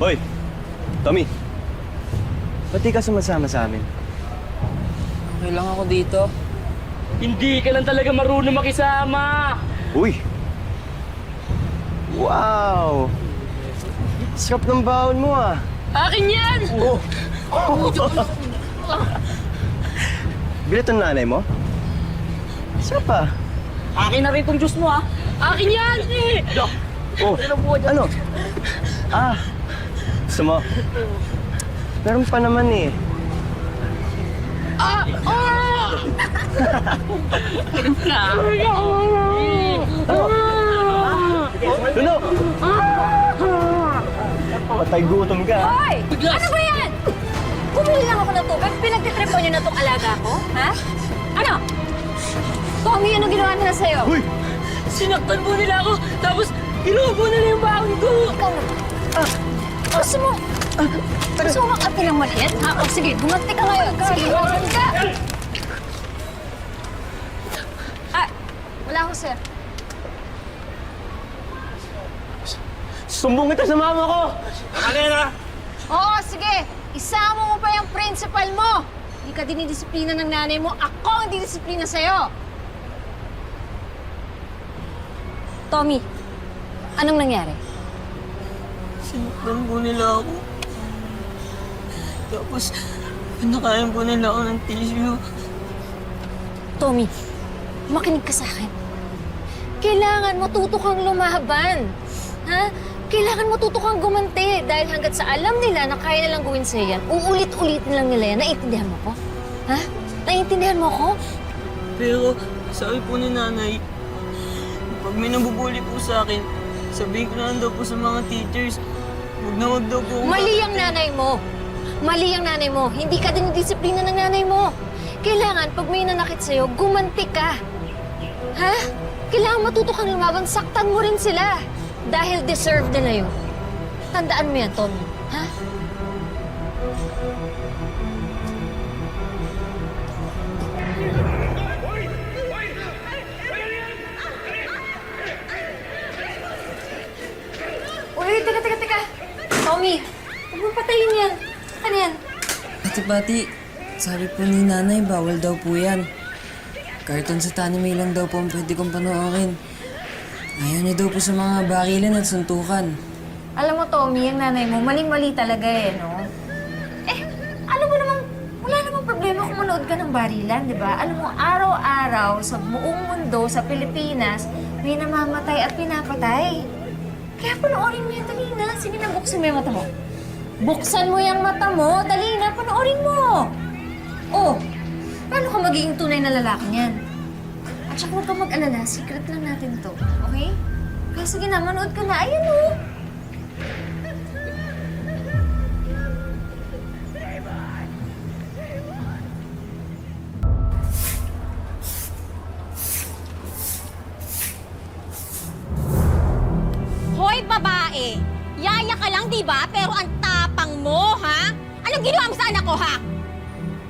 Hoy! Tommy! Ba't di ka sumasama sa amin? Okay lang ako dito. Hindi ka lang talaga marunong makisama. Uy! Wow! Sarap ng baon mo ah! Akin yan! Oh! Bilit ang nanay mo? Sarap ah! Akin na rin itong juice mo, ha? Akin yan! Oh! Ano? Ah! Gusto mo? Meron pa naman eh. Ah! Ah! Tuno! Patay gutom ka. Hoy! Ano ba yan? Bumili lang ako ng tubig. Pinagtitripo niyo na tong alaga ko? Ha? Ano? Tommy, ano ginawa nila sa'yo? Uy! Sinaktan po nila ako, tapos inuubo nila yung baon ko. Ikaw na. Gusto mo? Gusto mo makati ng maliit? Ha? O sige, gumanti ka ngayon. Sige, gumanti ka. Ah, wala ako, sir. Sumbong kita sa mama ko! Oo, sige. Isama mo pa yung principal mo. Hindi ka dinidisiplina ng nanay mo. Ako ang didisiplina sa'yo. Tommy, anong nangyari? Sinaktan po nila ako. Tapos, pinakain po nila ako ng tissue. Tommy, makinig ka sa akin. Kailangan matuto kang lumaban. Ha? Kailangan matuto kang gumanti dahil hanggat sa alam nila na kaya nilang gawin sa'yo yan, uulit-ulitin lang nila yan. Naiintindihan mo ko? Ha? Naiintindihan mo ko? Pero, sabi po ni nanay, pag may nabubuli po sa akin, sabihin ko na lang daw po sa mga teachers, huwag daw po. Mali ang nanay mo. Mali ang nanay mo. Hindi ka din disiplina ng nanay mo. Kailangan, pag may nanakit sa'yo, gumanti ka. Ha? Kailangan matuto kang lumaban, saktan mo rin sila. Dahil deserve nila yun. Tandaan mo yan, Tommy. Ha? Uy, teka. Tommy, huwag mo patayin yan. Ano yan? Pati, sabi po ni nanay, bawal daw po yan. Cartoon sa Tanime lang daw po ang pwede kong panoorin. Ayaw niya daw po sa mga barilan at suntukan. Alam mo, Tommy, yung nanay mo, maling-mali talaga eh, no? Eh, alam mo namang, wala namang problema kung manood ka ng barilan, di ba? Alam mo, araw-araw sa buong mundo, sa Pilipinas, may namamatay at pinapatay. Kaya panoorin mo yan, dali na. Sige na, buksan mo yung mata mo. Buksan mo yung mata mo, dali na, panoorin mo. Oh, paano ka magiging tunay na lalaki niyan? At saka huwag ka mag-alala, secret lang natin to, okay? Kaya sige na, manood ka na. Ayan o. Hoy, babae! Yaya ka lang, di ba? Pero ang tapang mo, ha? Anong ginawa mo sa anak ko, ha?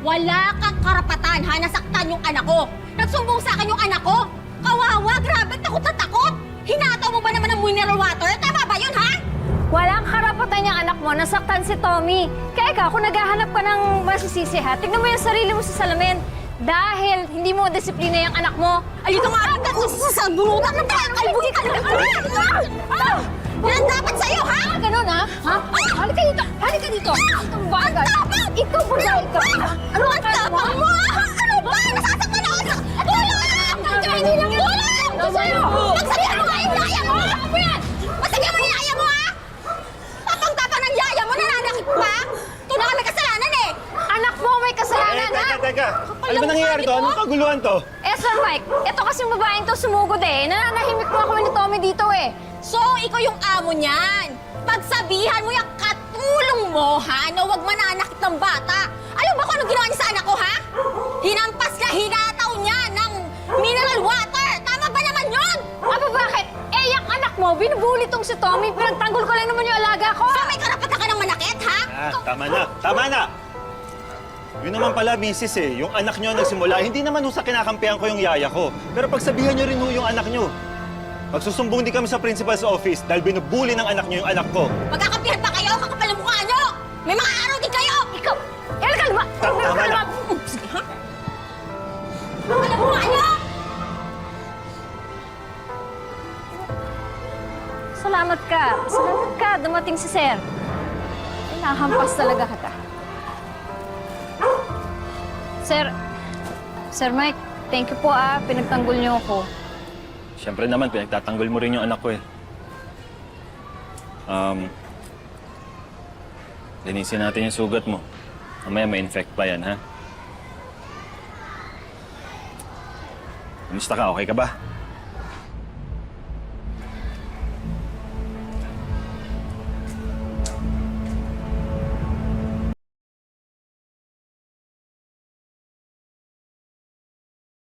Wala kang karapatan, ha? Nasaktan yung anak ko. Nagsumbong sa akin yung anak ko. Kawawa, grabe, takot na takot. Hinataw mo ba naman ng mineral water? Tama ba yun, ha? Walang karapatan yung anak mo, nasaktan si Tommy. Kaya ikaw, kung naghahanap ka ng masisisi ha, tignan mo yung sarili mo sa salamin. Dahil hindi mo disiplina yung anak mo. Ay, ito nga, agad sa bunutan ng kalbuhin ka na. Yan ang dapat sa'yo, ha? Ganun ha? Ha? Halika dito! Halika dito! Ang bagay! Ikaw ba na ikaw? Ano ang tapang mo? Ano ba? Nasasaktan ako sa... Tulong! Hindi lang yan! Tulong! Ito sa'yo! Magsabihan mo nga yung yaya mo! Ano ba yan? Magsabihan mo yung yaya mo, ha? Tapang-tapang ng yaya mo, nananakit pa? Ito na kami kasalanan, eh! Anak mo may kasalanan ha? Teka! Ano ba nangyayari to? Anong kaguluhan to? Sir Mike, ito kasing babaeng to sumugod eh. Nananahimik mo ako ni Tommy dito eh. So, ikaw yung amo niyan. Pagsabihan mo yung katulong mo, ha, na huwag mananakit ng bata. Alam mo kung anong ginawa niya sa anak ko, ha? Hinampas na hinataw niya ng mineral water. Tama ba naman yun? Aba bakit? Eh, yung anak mo, binubuli tong si Tommy. Pinagtanggol ko lang naman yung alaga ko. So, may karapatan ka ng manakit, ha? Tama na! Tama na! Yun naman pala, misis eh. Yung anak nyo nagsimula, hindi naman sa kinakampihan ko yung yaya ko. Pero pagsabihan nyo rin yung anak nyo. Magsusumbong din kami sa principal's office dahil binubuli ng anak nyo yung anak ko. Magkakampihan pa kayo? Kakapal May mga araw din kayo! Ikaw! Kailan ka luma? Tama na. Sige, ha? Alam mo ano? Salamat ka. Salamat ka. Dumating si Sir. Nahampas talaga kita. Sir Mike, thank you po pinagtanggol niyo ako. Siyempre naman, pinagtatanggol mo rin yung anak ko eh. Linisin natin yung sugat mo. Mamaya may infect pa yan, ha? Kamusta ka? Okay ka ba?